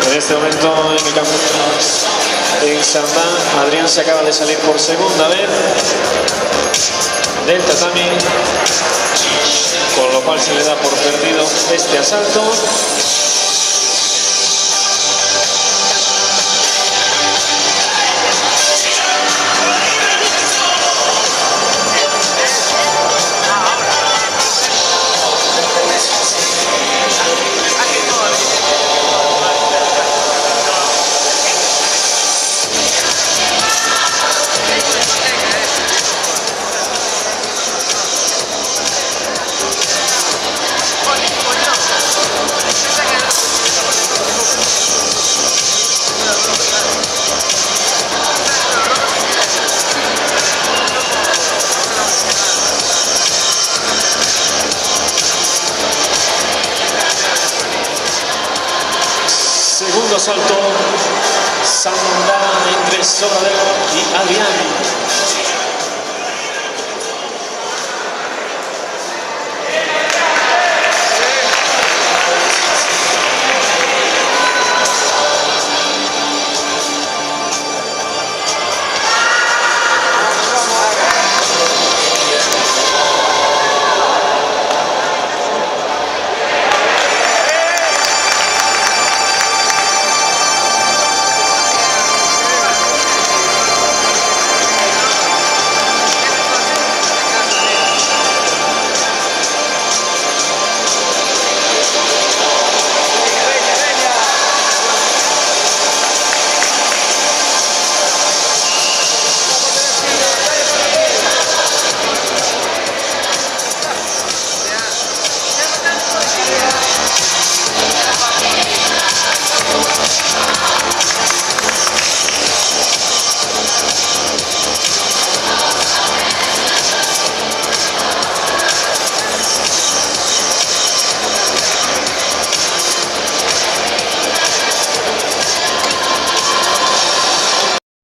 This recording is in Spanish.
En este momento en el campo en Sandá, Adrián se acaba de salir por segunda vez del tatami, con lo cual se le da por perdido este asalto. Segundo salto, Sandá entre Sobradero y Adrián.